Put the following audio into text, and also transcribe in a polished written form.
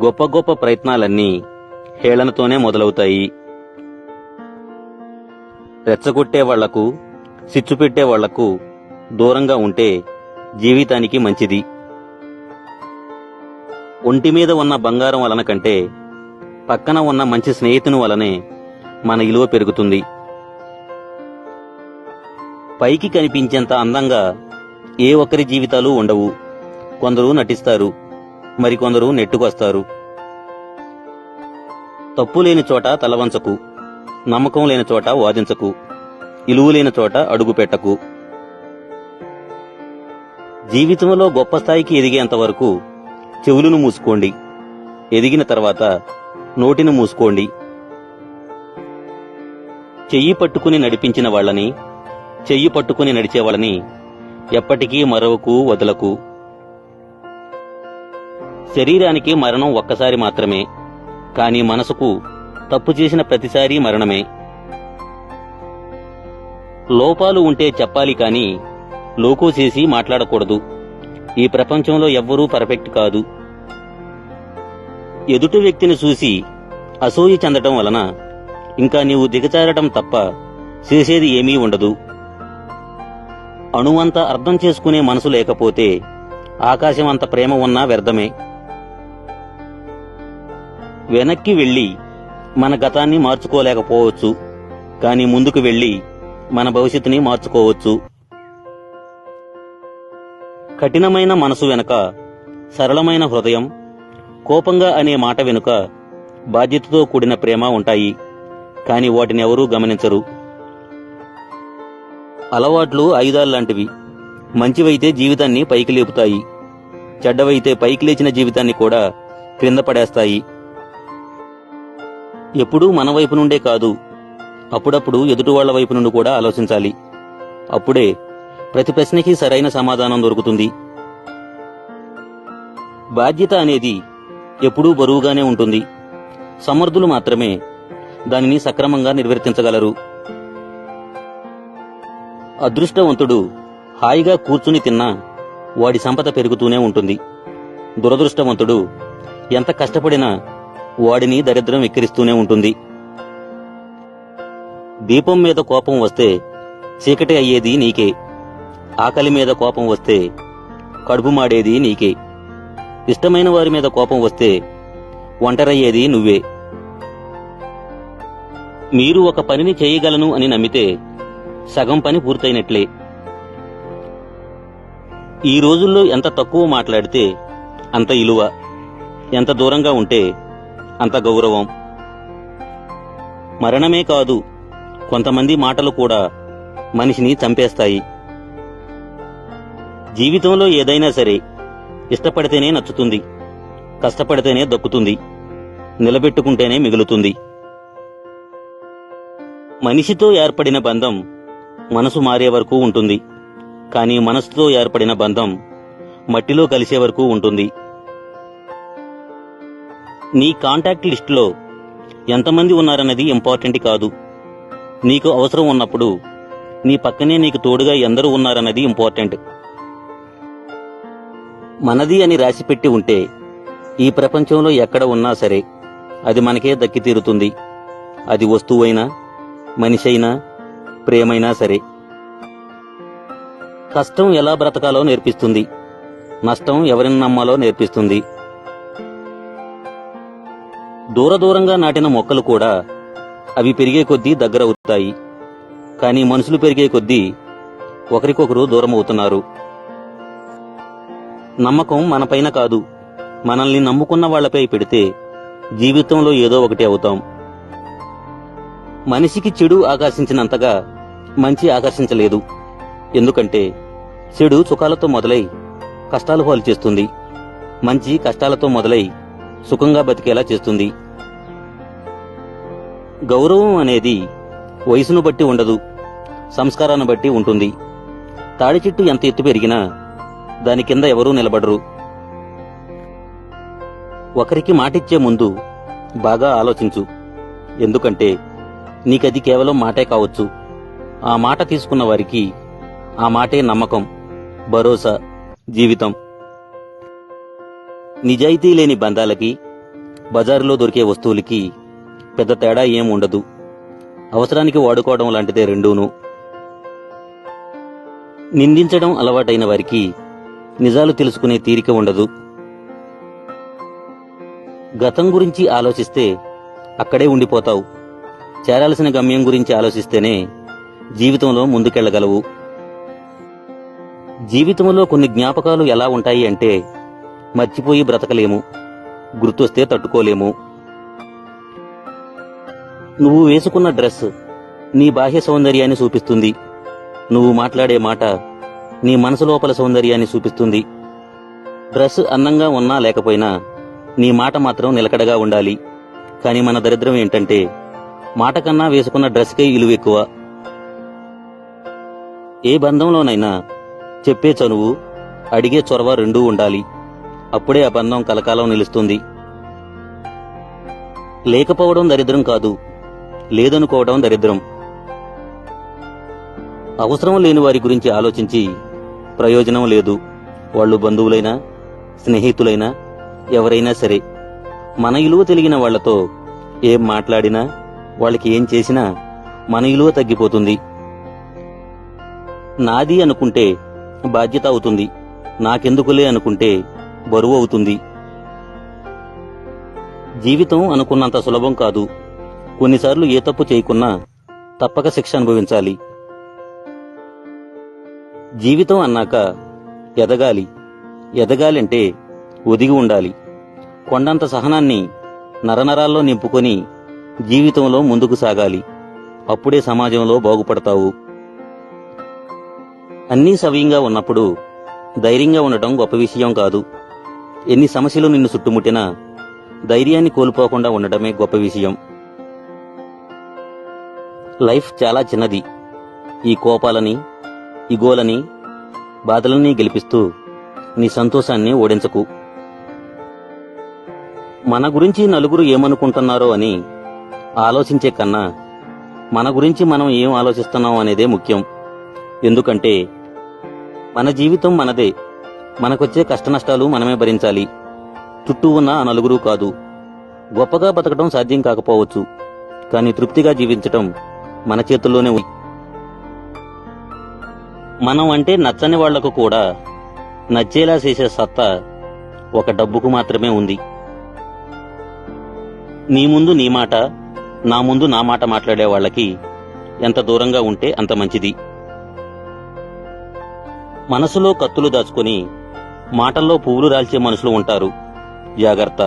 గొప్ప గొప్ప ప్రయత్నాలన్నీ హేళనతోనే మొదలవుతాయి. రెచ్చగొట్టే వాళ్లకు, సిచ్చు పెట్టే వాళ్లకు దూరంగా ఉంటే జీవితానికి మంచిది. ఒంటి మీద ఉన్న బంగారం వలన కంటే పక్కన ఉన్న మంచి స్నేహితుని వలనే మన విలువ పెరుగుతుంది. పైకి కనిపించేంత అందంగా ఏ ఒక్కరి జీవితాలు ఉండవు. కొందరు నటిస్తారు, మరికొందరు నెట్టుకొస్తారు. తప్పు లేని చోట తలవంచకు, నమ్మకం లేని చోట వాదించకు, ఇలువ లేని చోట అడుగు పెట్టకు. జీవితంలో గొప్ప స్థాయికి ఎదిగేంత వరకు చెవులను మూసుకోండి. ఎదిగిన తర్వాత నోటిని మూసుకోండి. చెయ్యి పట్టుకుని నడిపించిన వాళ్ళని, చెయ్యి పట్టుకుని నడిచేవాళ్ళని ఎప్పటికీ మరవకు, వదలకు. శరీరానికి మరణం ఒక్కసారి మాత్రమే, కాని మనసుకు తప్పు చేసిన ప్రతిసారి మరణమే. లోపాలు ఉంటే చెప్పాలి కాని లోకు చేసి మాట్లాడకూడదు. ఈ ప్రపంచంలో ఎవ్వరూ పర్ఫెక్ట్ కాదు. ఎదుటి వ్యక్తిని చూసి అసూయ చెందటం వలన ఇంకా నీవు దిగజారటం తప్ప చేసేది ఏమీ ఉండదు. అణువంత అర్థం చేసుకునే మనసు లేకపోతే ఆకాశమంత ప్రేమ ఉన్నా వ్యర్థమే. వెనక్కి వెళ్లి మన గతాన్ని మార్చుకోలేకపోవచ్చు, కాని ముందుకు వెళ్లి మన భవిష్యత్తుని మార్చుకోవచ్చు. కఠినమైన మనసు వెనుక సరళమైన హృదయం, కోపంగా అనే మాట వెనుక బాధ్యతతో కూడిన ప్రేమ ఉంటాయి. కాని వాటినెవరూ గమనించరు. అలవాట్లు ఆయుధాల్లాంటివి. మంచివైతే జీవితాన్ని పైకి లేపుతాయి, చెడ్డవైతే పైకి లేచిన జీవితాన్ని కూడా క్రింద పడేస్తాయి. ఎప్పుడూ మన వైపు నుండే కాదు, అప్పుడప్పుడు ఎదుటివాళ్ల వైపు నుండి కూడా ఆలోచించాలి. అప్పుడే ప్రతి ప్రశ్నకి సరైన సమాధానం దొరుకుతుంది. బాధ్యత అనేది ఎప్పుడూ బరువుగానే ఉంటుంది. సమర్థులు మాత్రమే దానిని సక్రమంగా నిర్వర్తించగలరు. అదృష్టవంతుడు హాయిగా కూర్చుని తిన్నా వాడి సంపద పెరుగుతూనే ఉంటుంది. దురదృష్టవంతుడు ఎంత కష్టపడినా వాడిని దరిద్రం ఎక్కిరిస్తూనే ఉంటుంది. దీపం మీద కోపం వస్తే చీకటి అయ్యేది నీకే. ఆకలి మీద కోపం వస్తే కడుపు మాడేది నీకే. ఇష్టమైన వారి మీద కోపం వస్తే ఒంటరయ్యేది నువ్వే. మీరు ఒక పనిని చేయగలను అని నమ్మితే సగం పని పూర్తయినట్లే. ఈ రోజుల్లో ఎంత తక్కువ మాట్లాడితే అంత విలువ, ఎంత దూరంగా ఉంటే అంత గౌరవం. మరణమే కాదు, కొంతమంది మాటలు కూడా మనిషిని చంపేస్తాయి. జీవితంలో ఏదైనా సరే ఇష్టపడితేనే నచ్చుతుంది, కష్టపడితేనే దక్కుతుంది, నిలబెట్టుకుంటేనే మిగులుతుంది. మనిషితో ఏర్పడిన బంధం మనసు మారే వరకు ఉంటుంది, కానీ మనసుతో ఏర్పడిన బంధం మట్టిలో కలిసే వరకు ఉంటుంది. నీ కాంటాక్ట్ లిస్టులో ఎంతమంది ఉన్నారన్నది ఇంపార్టెంట్ కాదు. నీకు అవసరం ఉన్నప్పుడు నీ పక్కనే నీకు తోడుగా ఎందరూ ఉన్నారన్నది ఇంపార్టెంట్. మనది అని రాసిపెట్టి ఉంటే ఈ ప్రపంచంలో ఎక్కడ ఉన్నా సరే అది మనకే దక్కి తీరుతుంది. అది వస్తువైనా, మనిషైనా, ప్రేమైనా సరే. కష్టం ఎలా బ్రతకాలో నేర్పిస్తుంది, నష్టం ఎవరిని నమ్మాలో నేర్పిస్తుంది. దూరంగా నాటిన మొక్కలు కూడా అవి పెరిగే కొద్దీ దగ్గరవుతాయి. కానీ మనుషులు పెరిగే కొద్దీ ఒకరికొకరు దూరం అవుతున్నారు. నమ్మకం మనపైన కాదు, మనల్ని నమ్ముకున్న వాళ్లపై పెడితే జీవితంలో ఏదో ఒకటి అవుతాం. మనిషికి చెడు ఆకర్షించినంతగా మంచి ఆకర్షించలేదు. ఎందుకంటే చెడు సుఖాలతో మొదలై కష్టాలు పాలు చేస్తుంది, మంచి కష్టాలతో మొదలై సుఖంగా బతికేలా చేస్తుంది. గౌరవం అనేది వయసును బట్టి ఉండదు, సంస్కారాన్ని బట్టి ఉంటుంది. తాడి చెట్టు ఎంత ఎత్తు పెరిగినా దాని కింద ఎవరూ నిలబడరు. ఒకరికి మాటిచ్చే ముందు బాగా ఆలోచించు. ఎందుకంటే నీకది కేవలం మాటే కావచ్చు. ఆ మాట తీసుకున్న వారికి ఆ మాటే నమ్మకం, భరోసా, జీవితం. నిజాయితీ లేని బంధాలకి, బజారులో దొరికే వస్తువులకి పెద్ద తేడా ఏం ఉండదు. అవసరానికి వాడుకోవడం లాంటిదే రెండూను. నిందించడం అలవాటైన వారికి నిజాలు తెలుసుకునే తీరిక ఉండదు. గతం గురించి ఆలోచిస్తే అక్కడే ఉండిపోతావు. చేరాల్సిన గమ్యం గురించి ఆలోచిస్తేనే జీవితంలో ముందుకెళ్లగలవు. జీవితంలో కొన్ని జ్ఞాపకాలు ఎలా ఉంటాయి అంటే మర్చిపోయి బ్రతకలేము, గుర్తొస్తే తట్టుకోలేము. నువ్వు వేసుకున్న డ్రెస్ నీ బాహ్య సౌందర్యాన్ని చూపిస్తుంది. నువ్వు మాట్లాడే మాట నీ మనసు లోపల సౌందర్యాన్ని చూపిస్తుంది. డ్రెస్ అందంగా ఉన్నా లేకపోయినా నీ మాట మాత్రం నిలకడగా ఉండాలి. కాని మన దరిద్రం ఏంటంటే మాట కన్నా వేసుకున్న డ్రెస్కే విలువ ఎక్కువ. ఏ బంధంలోనైనా చెప్పే చనువు, అడిగే చొరవ రెండూ ఉండాలి. అప్పుడే ఆ బంధం కలకాలం నిలుస్తుంది. లేకపోవడం దరిద్రం కాదు, లేదనుకోవడం దరిద్రం. అవసరం లేని వారి గురించి ఆలోచించి ప్రయోజనం లేదు. వాళ్ళు బంధువులైనా స్నేహితులైనా ఎవరైనా సరే. మన విలువ తెలిగిన వాళ్లతో ఏం మాట్లాడినా వాళ్ళకి ఏం చేసినా మన విలువ తగ్గిపోతుంది. నాది అనుకుంటే బాధ్యత అవుతుంది, నాకెందుకులే అనుకుంటే బరువు అవుతుంది. జీవితం అనుకున్నంత సులభం కాదు. కొన్నిసార్లు ఏ తప్పు చేయకున్నా తప్పక శిక్ష అనుభవించాలి. జీవితం అన్నాక ఎదగాలి. ఎదగాలంటే ఒదిగి ఉండాలి. కొండంత సహనాన్ని నరనరాల్లో నింపుకొని జీవితంలో ముందుకు సాగాలి. అప్పుడే సమాజంలో బాగుపడతావు. అన్నీ సవ్యంగా ఉన్నప్పుడు ధైర్యంగా ఉండటం గొప్ప విషయం కాదు. ఎన్ని సమస్యలు నిన్ను చుట్టుముట్టినా ధైర్యాన్ని కోల్పోకుండా ఉండటమే గొప్ప విషయం. లైఫ్ చాలా చిన్నది. ఈ కోపాలని, ఇగోలని, బాధలన్నీ గెలిపిస్తూ నీ సంతోషాన్ని ఓడించకు. మన గురించి నలుగురు ఏమనుకుంటున్నారో అని ఆలోచించే కన్నా మన గురించి మనం ఏం ఆలోచిస్తున్నాం అనేదే ముఖ్యం. ఎందుకంటే మన జీవితం మనదే. మనకొచ్చే కష్టనష్టాలు మనమే భరించాలి. చుట్టూ ఉన్న ఆ నలుగురు కాదు. గొప్పగా బతకడం సాధ్యం కాకపోవచ్చు, కానీ తృప్తిగా జీవించటం మన చేతుల్లోనే ఉంది. మనం అంటే నచ్చని వాళ్లకు కూడా నచ్చేలా చేసే సత్తా ఒక డబ్బుకు మాత్రమే ఉంది. నీ ముందు నీ మాట, నా ముందు నా మాట మాట్లాడే వాళ్ళకి ఎంత దూరంగా ఉంటే అంత మంచిది. మనసులో కత్తులు దాచుకొని మాటల్లో పువ్వులు రాల్చే మనుషులు ఉంటారు. జాగ్రత్త.